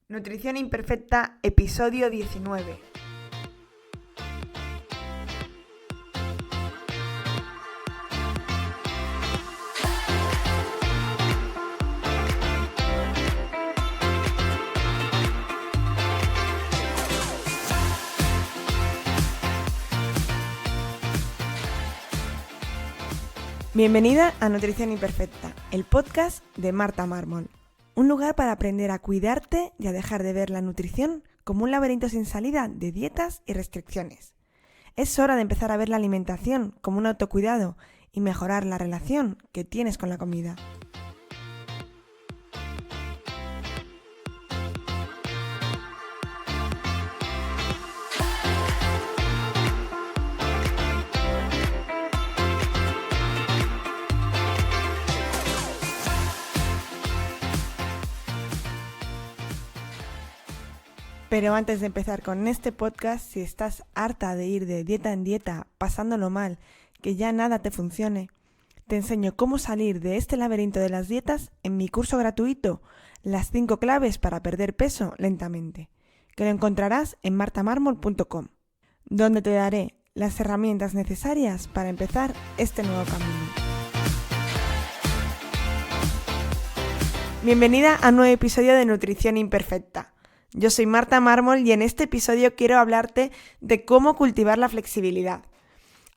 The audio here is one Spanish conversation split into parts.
Nutrición Imperfecta, episodio 19. Bienvenida a Nutrición Imperfecta, el podcast de Marta Mármol. Un lugar para aprender a cuidarte y a dejar de ver la nutrición como un laberinto sin salida de dietas y restricciones. Es hora de empezar a ver la alimentación como un autocuidado y mejorar la relación que tienes con la comida. Pero antes de empezar con este podcast, si estás harta de ir de dieta en dieta, pasándolo mal, que ya nada te funcione, te enseño cómo salir de este laberinto de las dietas en mi curso gratuito, Las 5 claves para perder peso lentamente, que lo encontrarás en martamarmol.com, donde te daré las herramientas necesarias para empezar este nuevo camino. Bienvenida a un nuevo episodio de Nutrición Imperfecta. Yo soy Marta Mármol y en este episodio quiero hablarte de cómo cultivar la flexibilidad.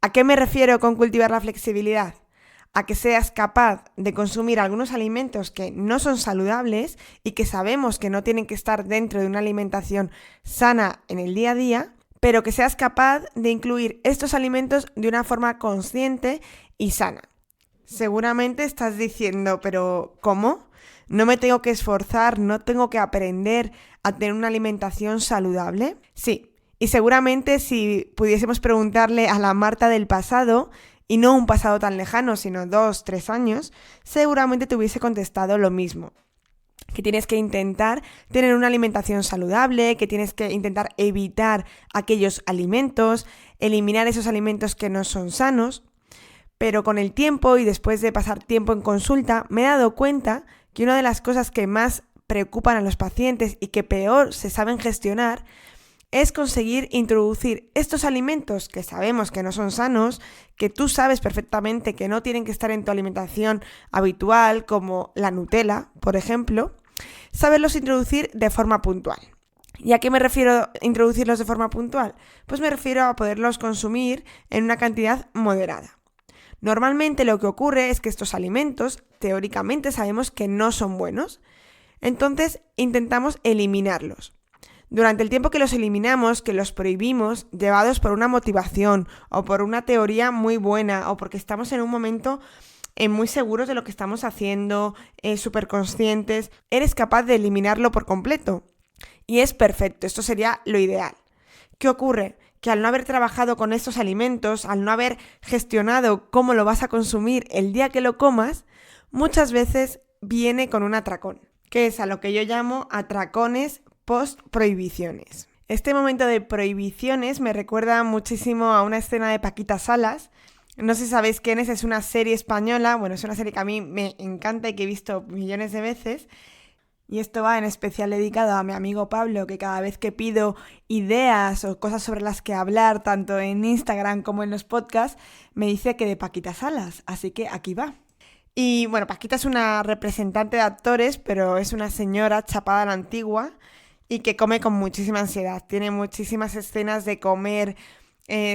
¿A qué me refiero con cultivar la flexibilidad? A que seas capaz de consumir algunos alimentos que no son saludables y que sabemos que no tienen que estar dentro de una alimentación sana en el día a día, pero que seas capaz de incluir estos alimentos de una forma consciente y sana. Seguramente estás diciendo, ¿pero cómo? ¿No me tengo que esforzar? ¿No tengo que aprender a tener una alimentación saludable? Sí, y seguramente si pudiésemos preguntarle a la Marta del pasado, y no un pasado tan lejano, sino 2, 3 años, seguramente te hubiese contestado lo mismo. Que tienes que intentar tener una alimentación saludable, que tienes que intentar evitar aquellos alimentos, eliminar esos alimentos que no son sanos. Pero con el tiempo y después de pasar tiempo en consulta, me he dado cuenta que una de las cosas que más preocupan a los pacientes y que peor se saben gestionar es conseguir introducir estos alimentos que sabemos que no son sanos, que tú sabes perfectamente que no tienen que estar en tu alimentación habitual, como la Nutella, por ejemplo, saberlos introducir de forma puntual. ¿Y a qué me refiero a introducirlos de forma puntual? Pues me refiero a poderlos consumir en una cantidad moderada. Normalmente lo que ocurre es que estos alimentos, teóricamente, sabemos que no son buenos, entonces intentamos eliminarlos. Durante el tiempo que los eliminamos, que los prohibimos, llevados por una motivación o por una teoría muy buena o porque estamos en un momento muy seguros de lo que estamos haciendo, súper conscientes, eres capaz de eliminarlo por completo. Y es perfecto, esto sería lo ideal. ¿Qué ocurre? Que al no haber trabajado con estos alimentos, al no haber gestionado cómo lo vas a consumir el día que lo comas, muchas veces viene con un atracón, que es a lo que yo llamo atracones post-prohibiciones. Este momento de prohibiciones me recuerda muchísimo a una escena de Paquita Salas. No sé si sabéis quién es una serie española, bueno, es una serie que a mí me encanta y que he visto millones de veces. Y esto va en especial dedicado a mi amigo Pablo, que cada vez que pido ideas o cosas sobre las que hablar, tanto en Instagram como en los podcasts, me dice que de Paquita Salas, así que aquí va. Y bueno, Paquita es una representante de actores, pero es una señora chapada a la antigua y que come con muchísima ansiedad. Tiene muchísimas escenas de comer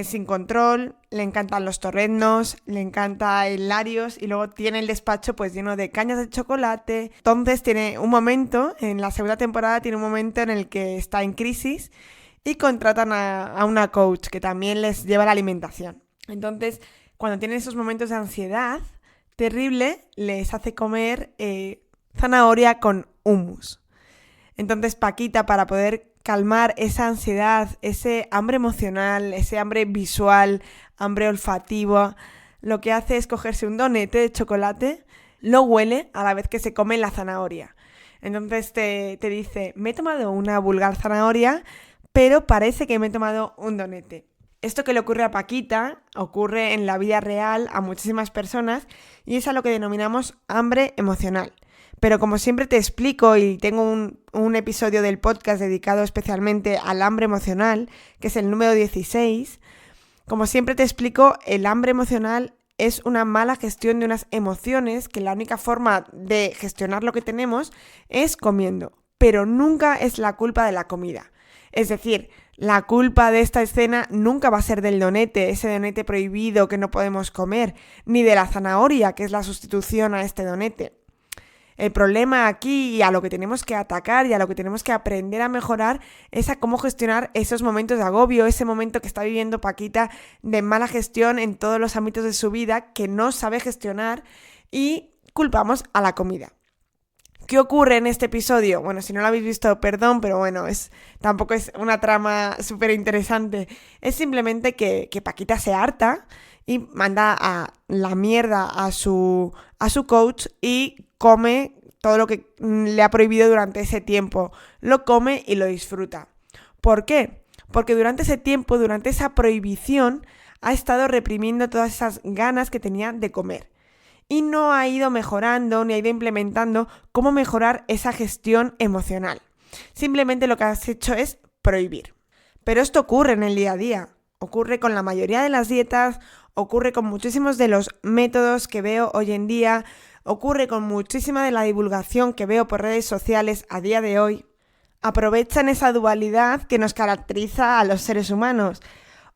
sin control, le encantan los torreznos, le encanta el Larios y luego tiene el despacho pues lleno de cañas de chocolate. Entonces tiene un momento, en la segunda temporada tiene un momento en el que está en crisis y contratan a una coach que también les lleva la alimentación. Entonces, cuando tienen esos momentos de ansiedad terrible, les hace comer zanahoria con hummus. Entonces Paquita, para poder calmar esa ansiedad, ese hambre emocional, ese hambre visual, hambre olfativa, lo que hace es cogerse un donete de chocolate, lo huele a la vez que se come la zanahoria. Entonces te dice, me he tomado una vulgar zanahoria, pero parece que me he tomado un donete. Esto que le ocurre a Paquita ocurre en la vida real a muchísimas personas y es a lo que denominamos hambre emocional. Pero como siempre te explico, y tengo un episodio del podcast dedicado especialmente al hambre emocional, que es el número 16, como siempre te explico, el hambre emocional es una mala gestión de unas emociones, que la única forma de gestionar lo que tenemos es comiendo, pero nunca es la culpa de la comida. Es decir, la culpa de esta escena nunca va a ser del donete, ese donete prohibido que no podemos comer, ni de la zanahoria, que es la sustitución a este donete. El problema aquí, y a lo que tenemos que atacar y a lo que tenemos que aprender a mejorar, es a cómo gestionar esos momentos de agobio, ese momento que está viviendo Paquita de mala gestión en todos los ámbitos de su vida, que no sabe gestionar, y culpamos a la comida. ¿Qué ocurre en este episodio? Bueno, si no lo habéis visto, perdón, pero bueno, tampoco es una trama súper interesante. Es simplemente que Paquita se harta y manda a la mierda a su coach y come todo lo que le ha prohibido durante ese tiempo. Lo come y lo disfruta. ¿Por qué? Porque durante ese tiempo, durante esa prohibición, ha estado reprimiendo todas esas ganas que tenía de comer. Y no ha ido mejorando ni ha ido implementando cómo mejorar esa gestión emocional. Simplemente lo que has hecho es prohibir. Pero esto ocurre en el día a día. Ocurre con la mayoría de las dietas, ocurre con muchísimos de los métodos que veo hoy en día, ocurre con muchísima de la divulgación que veo por redes sociales a día de hoy. Aprovechan esa dualidad que nos caracteriza a los seres humanos.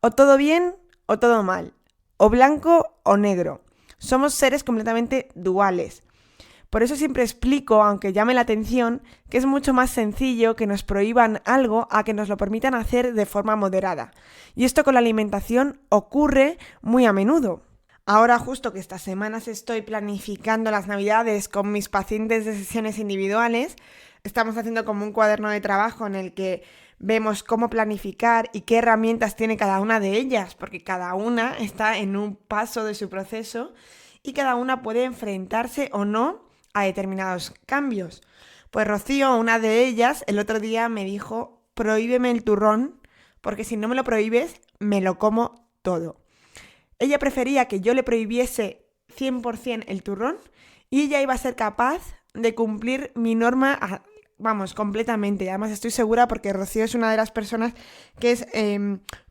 O todo bien o todo mal. O blanco o negro. Somos seres completamente duales. Por eso siempre explico, aunque llame la atención, que es mucho más sencillo que nos prohíban algo a que nos lo permitan hacer de forma moderada. Y esto con la alimentación ocurre muy a menudo. Ahora justo que estas semanas estoy planificando las navidades con mis pacientes de sesiones individuales, estamos haciendo como un cuaderno de trabajo en el que vemos cómo planificar y qué herramientas tiene cada una de ellas, porque cada una está en un paso de su proceso y cada una puede enfrentarse o no a determinados cambios. Pues Rocío, una de ellas, el otro día me dijo: prohíbeme el turrón, porque si no me lo prohíbes, me lo como todo. Ella prefería que yo le prohibiese 100% el turrón y ella iba a ser capaz de cumplir mi norma completamente. Y además estoy segura porque Rocío es una de las personas que es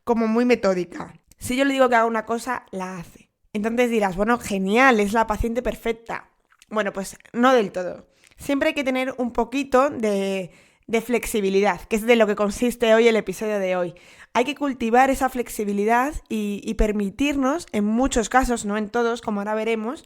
como muy metódica. Si yo le digo que haga una cosa, la hace. Entonces dirás, bueno, genial, es la paciente perfecta. Bueno, pues no del todo. Siempre hay que tener un poquito de flexibilidad, que es de lo que consiste hoy el episodio de hoy. Hay que cultivar esa flexibilidad y permitirnos, en muchos casos, no en todos, como ahora veremos,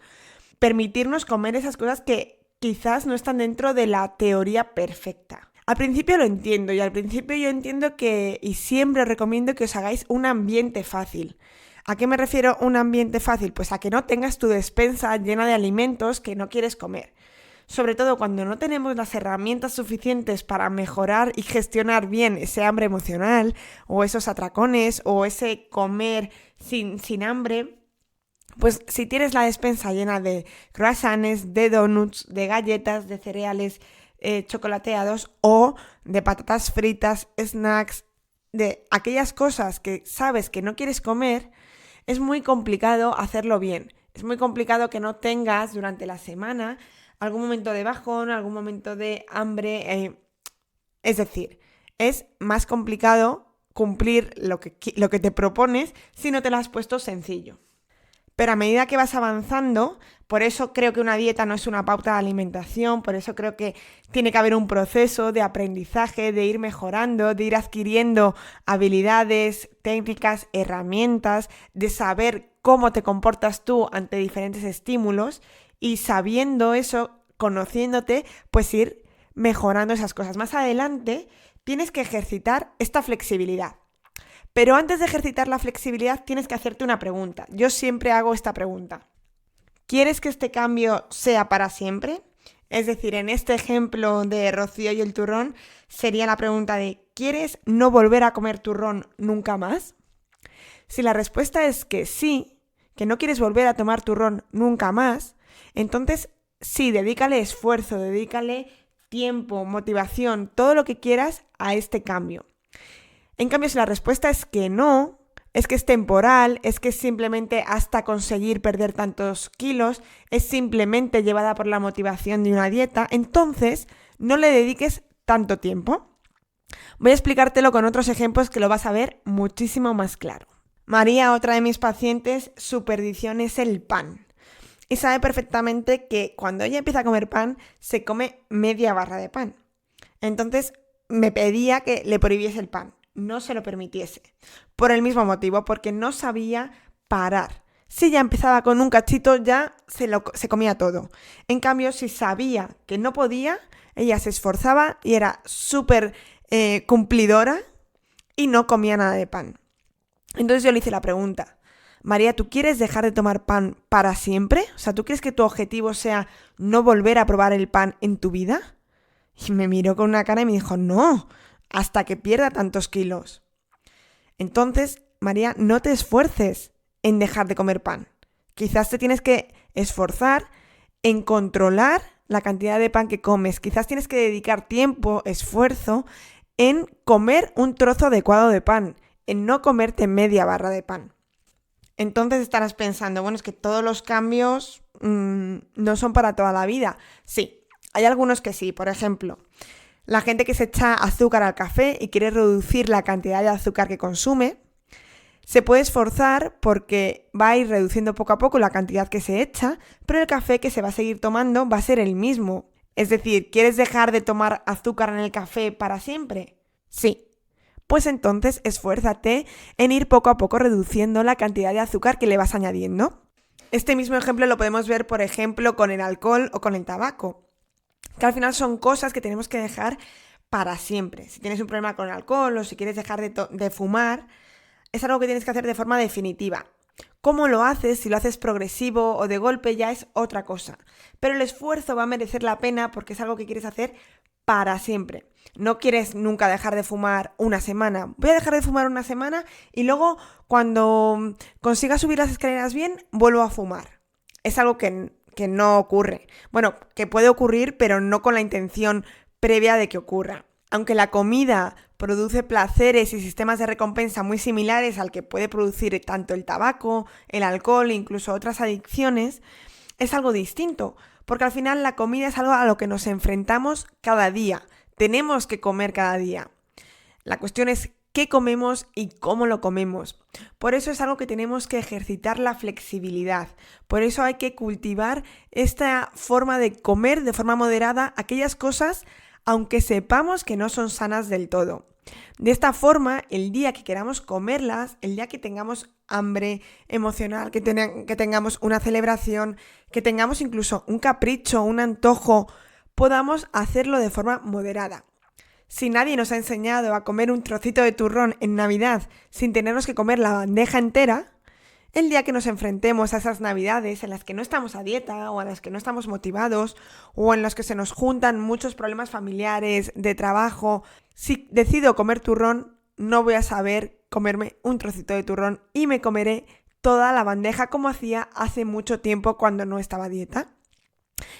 permitirnos comer esas cosas que quizás no están dentro de la teoría perfecta. Al principio lo entiendo, y al principio yo entiendo que, y siempre os recomiendo que os hagáis un ambiente fácil. ¿A qué me refiero un ambiente fácil? Pues a que no tengas tu despensa llena de alimentos que no quieres comer. Sobre todo cuando no tenemos las herramientas suficientes para mejorar y gestionar bien ese hambre emocional, o esos atracones, o ese comer sin hambre. Pues si tienes la despensa llena de croissants, de donuts, de galletas, de cereales chocolateados o de patatas fritas, snacks, de aquellas cosas que sabes que no quieres comer, es muy complicado hacerlo bien. Es muy complicado que no tengas durante la semana algún momento de bajón, algún momento de hambre. Es decir, es más complicado cumplir lo que te propones si no te lo has puesto sencillo. Pero a medida que vas avanzando, por eso creo que una dieta no es una pauta de alimentación, por eso creo que tiene que haber un proceso de aprendizaje, de ir mejorando, de ir adquiriendo habilidades, técnicas, herramientas, de saber cómo te comportas tú ante diferentes estímulos y sabiendo eso, conociéndote, pues ir mejorando esas cosas. Más adelante tienes que ejercitar esta flexibilidad. Pero antes de ejercitar la flexibilidad tienes que hacerte una pregunta. Yo siempre hago esta pregunta. ¿Quieres que este cambio sea para siempre? Es decir, en este ejemplo de Rocío y el turrón, sería la pregunta de ¿quieres no volver a comer turrón nunca más? Si la respuesta es que sí, que no quieres volver a tomar turrón nunca más, entonces sí, dedícale esfuerzo, dedícale tiempo, motivación, todo lo que quieras a este cambio. En cambio, si la respuesta es que no, es que es temporal, es que es simplemente hasta conseguir perder tantos kilos, es simplemente llevada por la motivación de una dieta, entonces no le dediques tanto tiempo. Voy a explicártelo con otros ejemplos que lo vas a ver muchísimo más claro. María, otra de mis pacientes, su perdición es el pan. Y sabe perfectamente que cuando ella empieza a comer pan, se come media barra de pan. Entonces me pedía que le prohibiese el pan, no se lo permitiese. Por el mismo motivo, porque no sabía parar. Si ya empezaba con un cachito, ya se comía todo. En cambio, si sabía que no podía, ella se esforzaba y era súper cumplidora y no comía nada de pan. Entonces yo le hice la pregunta: María, ¿tú quieres dejar de tomar pan para siempre? O sea, ¿tú crees que tu objetivo sea no volver a probar el pan en tu vida? Y me miró con una cara y me dijo: no, hasta que pierda tantos kilos. Entonces, María, no te esfuerces en dejar de comer pan. Quizás te tienes que esforzar en controlar la cantidad de pan que comes. Quizás tienes que dedicar tiempo, esfuerzo en comer un trozo adecuado de pan, en no comerte media barra de pan. Entonces estarás pensando, bueno, es que todos los cambios no son para toda la vida. Sí, hay algunos que sí. Por ejemplo, la gente que se echa azúcar al café y quiere reducir la cantidad de azúcar que consume, se puede esforzar porque va a ir reduciendo poco a poco la cantidad que se echa, pero el café que se va a seguir tomando va a ser el mismo. Es decir, ¿quieres dejar de tomar azúcar en el café para siempre? Sí. Pues entonces esfuérzate en ir poco a poco reduciendo la cantidad de azúcar que le vas añadiendo. Este mismo ejemplo lo podemos ver, por ejemplo, con el alcohol o con el tabaco, que al final son cosas que tenemos que dejar para siempre. Si tienes un problema con el alcohol o si quieres dejar de fumar, es algo que tienes que hacer de forma definitiva. ¿Cómo lo haces? Si lo haces progresivo o de golpe ya es otra cosa. Pero el esfuerzo va a merecer la pena porque es algo que quieres hacer para siempre. No quieres nunca dejar de fumar una semana. Voy a dejar de fumar una semana y luego cuando consiga subir las escaleras bien, vuelvo a fumar. Es algo que no ocurre. Bueno, que puede ocurrir, pero no con la intención previa de que ocurra. Aunque la comida produce placeres y sistemas de recompensa muy similares al que puede producir tanto el tabaco, el alcohol e incluso otras adicciones, es algo distinto, porque al final la comida es algo a lo que nos enfrentamos cada día. Tenemos que comer cada día. La cuestión es qué comemos y cómo lo comemos. Por eso es algo que tenemos que ejercitar la flexibilidad. Por eso hay que cultivar esta forma de comer de forma moderada aquellas cosas aunque sepamos que no son sanas del todo. De esta forma, el día que queramos comerlas, el día que tengamos hambre emocional, que tengamos una celebración, que tengamos incluso un capricho, un antojo, podamos hacerlo de forma moderada. Si nadie nos ha enseñado a comer un trocito de turrón en Navidad sin tenernos que comer la bandeja entera, el día que nos enfrentemos a esas Navidades en las que no estamos a dieta o en las que no estamos motivados o en las que se nos juntan muchos problemas familiares, de trabajo, si decido comer turrón, no voy a saber comerme un trocito de turrón y me comeré toda la bandeja como hacía hace mucho tiempo cuando no estaba a dieta.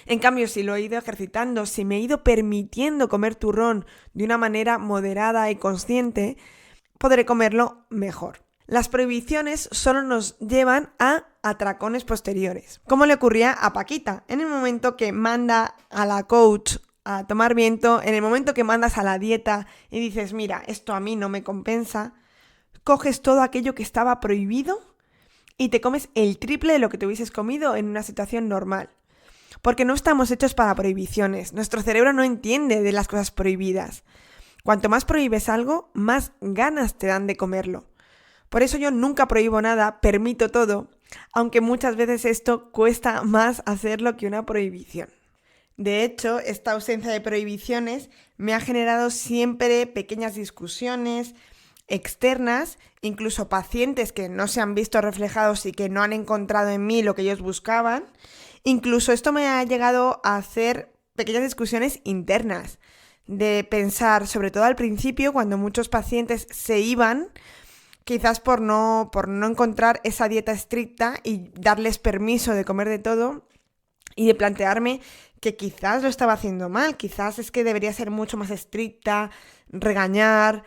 En cambio, si lo he ido ejercitando, si me he ido permitiendo comer turrón de una manera moderada y consciente, podré comerlo mejor. Las prohibiciones solo nos llevan a atracones posteriores, como le ocurría a Paquita. En el momento que manda a la coach a tomar viento, en el momento que mandas a la dieta y dices, mira, esto a mí no me compensa, coges todo aquello que estaba prohibido y te comes el triple de lo que te hubieses comido en una situación normal. Porque no estamos hechos para prohibiciones. Nuestro cerebro no entiende de las cosas prohibidas. Cuanto más prohíbes algo, más ganas te dan de comerlo. Por eso yo nunca prohíbo nada, permito todo, aunque muchas veces esto cuesta más hacerlo que una prohibición. De hecho, esta ausencia de prohibiciones me ha generado siempre pequeñas discusiones externas, incluso pacientes que no se han visto reflejados y que no han encontrado en mí lo que ellos buscaban. Incluso esto me ha llegado a hacer pequeñas discusiones internas, de pensar, sobre todo al principio, cuando muchos pacientes se iban, quizás por no encontrar esa dieta estricta y darles permiso de comer de todo y de plantearme que quizás lo estaba haciendo mal, quizás es que debería ser mucho más estricta, regañar,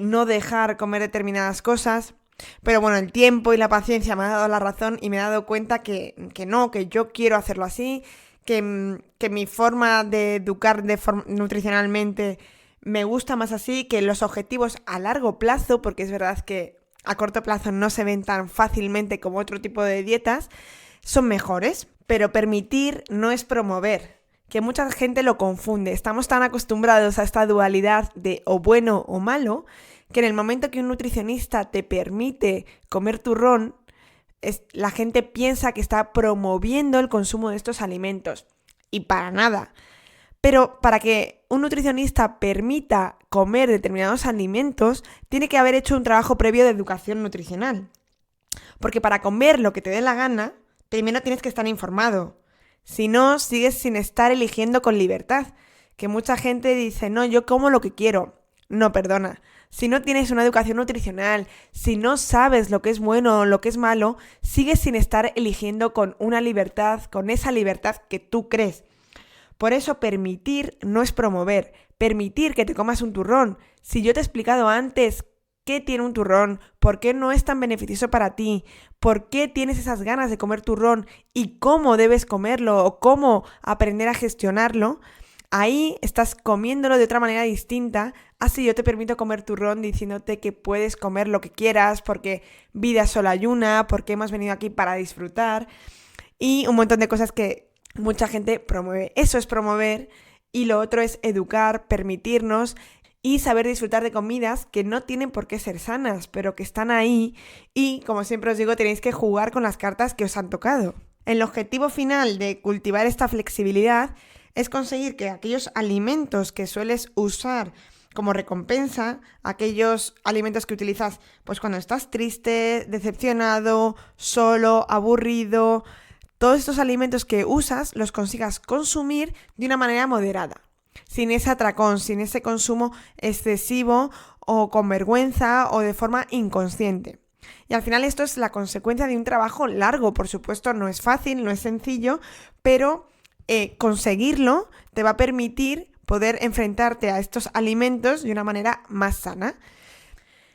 no dejar comer determinadas cosas. Pero bueno, el tiempo y la paciencia me ha dado la razón y me he dado cuenta que no, que yo quiero hacerlo así, que mi forma de educar nutricionalmente me gusta más así, que los objetivos a largo plazo, porque es verdad que a corto plazo no se ven tan fácilmente como otro tipo de dietas, son mejores. Pero permitir no es promover, que mucha gente lo confunde. Estamos tan acostumbrados a esta dualidad de o bueno o malo, que en el momento que un nutricionista te permite comer turrón, la gente piensa que está promoviendo el consumo de estos alimentos. Y para nada. Pero para que un nutricionista permita comer determinados alimentos, tiene que haber hecho un trabajo previo de educación nutricional. Porque para comer lo que te dé la gana, primero tienes que estar informado. Si no, sigues sin estar eligiendo con libertad. Que mucha gente dice, no, yo como lo que quiero. No, perdona. Si no tienes una educación nutricional, si no sabes lo que es bueno o lo que es malo, sigues sin estar eligiendo con una libertad, con esa libertad que tú crees. Por eso permitir no es promover. Permitir que te comas un turrón. Si yo te he explicado antes qué tiene un turrón, por qué no es tan beneficioso para ti, por qué tienes esas ganas de comer turrón y cómo debes comerlo o cómo aprender a gestionarlo, ahí estás comiéndolo de otra manera distinta. Así yo te permito comer turrón diciéndote que puedes comer lo que quieras porque vida solo hay una, porque hemos venido aquí para disfrutar y un montón de cosas que mucha gente promueve. Eso es promover y lo otro es educar, permitirnos y saber disfrutar de comidas que no tienen por qué ser sanas, pero que están ahí y, como siempre os digo, tenéis que jugar con las cartas que os han tocado. El objetivo final de cultivar esta flexibilidad es conseguir que aquellos alimentos que sueles usar como recompensa, aquellos alimentos que utilizas pues cuando estás triste, decepcionado, solo, aburrido, todos estos alimentos que usas los consigas consumir de una manera moderada. Sin ese atracón, sin ese consumo excesivo o con vergüenza o de forma inconsciente. Y al final esto es la consecuencia de un trabajo largo, por supuesto no es fácil, no es sencillo, pero conseguirlo te va a permitir poder enfrentarte a estos alimentos de una manera más sana.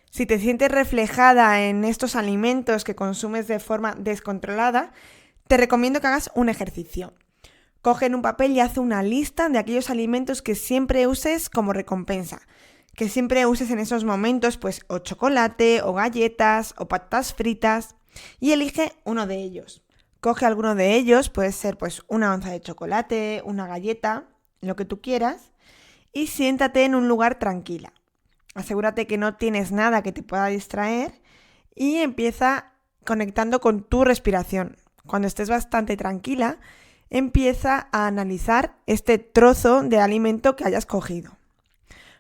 Si te sientes reflejada en estos alimentos que consumes de forma descontrolada, te recomiendo que hagas un ejercicio. Coge en un papel y haz una lista de aquellos alimentos que siempre uses como recompensa. Que siempre uses en esos momentos, pues, o chocolate, o galletas, o patatas fritas, y elige uno de ellos. Coge alguno de ellos, puede ser pues una onza de chocolate, una galleta, lo que tú quieras, y siéntate en un lugar tranquila. Asegúrate que no tienes nada que te pueda distraer y empieza conectando con tu respiración. Cuando estés bastante tranquila, empieza a analizar este trozo de alimento que hayas cogido.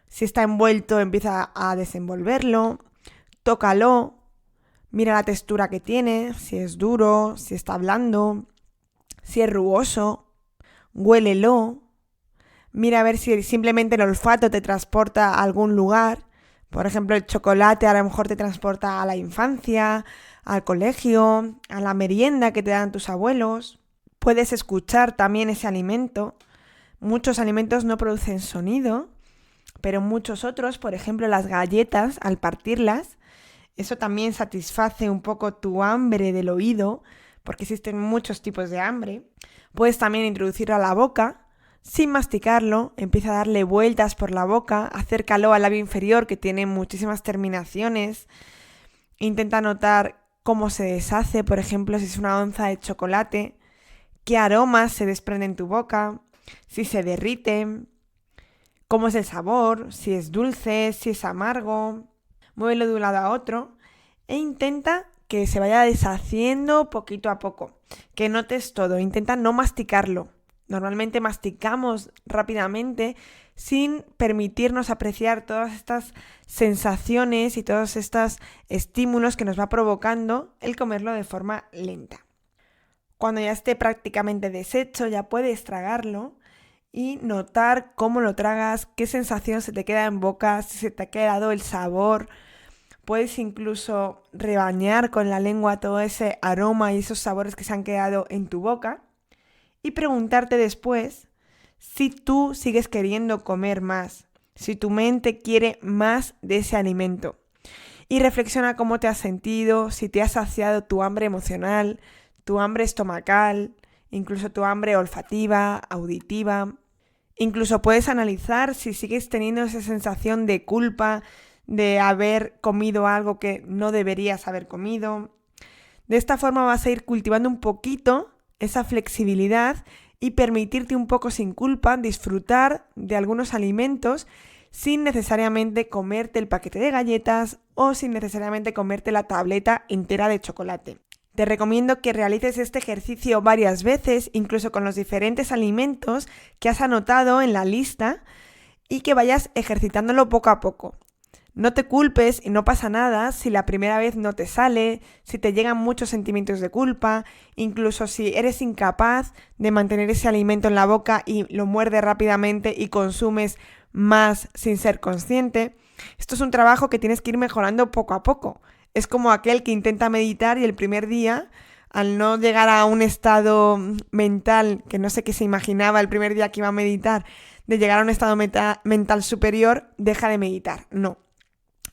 Si está envuelto, empieza a desenvolverlo, tócalo, mira la textura que tiene, si es duro, si está blando, si es rugoso, huélelo, mira a ver si simplemente el olfato te transporta a algún lugar. Por ejemplo, el chocolate a lo mejor te transporta a la infancia, al colegio, a la merienda que te dan tus abuelos. Puedes escuchar también ese alimento. Muchos alimentos no producen sonido, pero muchos otros, por ejemplo las galletas, al partirlas, eso también satisface un poco tu hambre del oído, porque existen muchos tipos de hambre. Puedes también introducirlo a la boca, sin masticarlo, empieza a darle vueltas por la boca, acércalo al labio inferior que tiene muchísimas terminaciones. Intenta notar cómo se deshace, por ejemplo, si es una onza de chocolate, qué aromas se desprenden en tu boca, si se derrite, cómo es el sabor, si es dulce, si es amargo. Muévelo de un lado a otro e intenta que se vaya deshaciendo poquito a poco, que notes todo, intenta no masticarlo. Normalmente masticamos rápidamente sin permitirnos apreciar todas estas sensaciones y todos estos estímulos que nos va provocando el comerlo de forma lenta. Cuando ya esté prácticamente deshecho, ya puedes tragarlo y notar cómo lo tragas, qué sensación se te queda en boca, si se te ha quedado el sabor. Puedes incluso rebañar con la lengua todo ese aroma y esos sabores que se han quedado en tu boca y preguntarte después si tú sigues queriendo comer más, si tu mente quiere más de ese alimento. y reflexiona cómo te has sentido, si te has saciado tu hambre emocional, tu hambre estomacal, incluso tu hambre olfativa, auditiva. Incluso puedes analizar si sigues teniendo esa sensación de culpa de haber comido algo que no deberías haber comido. De esta forma vas a ir cultivando un poquito esa flexibilidad y permitirte un poco sin culpa disfrutar de algunos alimentos sin necesariamente comerte el paquete de galletas o sin necesariamente comerte la tableta entera de chocolate. Te recomiendo que realices este ejercicio varias veces, incluso con los diferentes alimentos que has anotado en la lista y que vayas ejercitándolo poco a poco. No te culpes y no pasa nada si la primera vez no te sale, si te llegan muchos sentimientos de culpa, incluso si eres incapaz de mantener ese alimento en la boca y lo muerdes rápidamente y consumes más sin ser consciente. Esto es un trabajo que tienes que ir mejorando poco a poco. Es como aquel que intenta meditar y el primer día, al no llegar a un estado mental, que no sé qué se imaginaba el primer día que iba a meditar, de llegar a un estado mental superior, deja de meditar. No.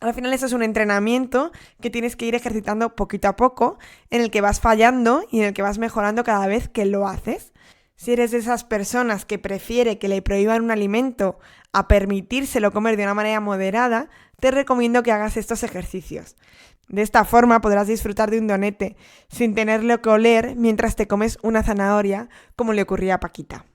Al final eso es un entrenamiento que tienes que ir ejercitando poquito a poco, en el que vas fallando y en el que vas mejorando cada vez que lo haces. Si eres de esas personas que prefiere que le prohíban un alimento a permitírselo comer de una manera moderada, te recomiendo que hagas estos ejercicios. De esta forma podrás disfrutar de un donete sin tenerlo que oler mientras te comes una zanahoria, como le ocurría a Paquita.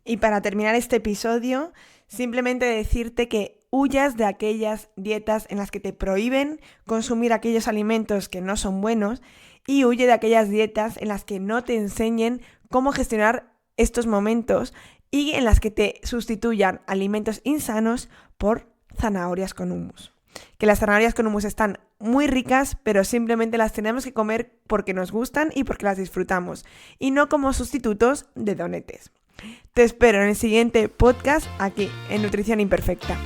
Y para terminar este episodio, simplemente decirte que huyas de aquellas dietas en las que te prohíben consumir aquellos alimentos que no son buenos y huye de aquellas dietas en las que no te enseñen cómo gestionar estos momentos y en las que te sustituyan alimentos insanos por zanahorias con hummus. Que las zanahorias con hummus están muy ricas, pero simplemente las tenemos que comer porque nos gustan y porque las disfrutamos, y no como sustitutos de donetes. Te espero en el siguiente podcast aquí, en Nutrición Imperfecta.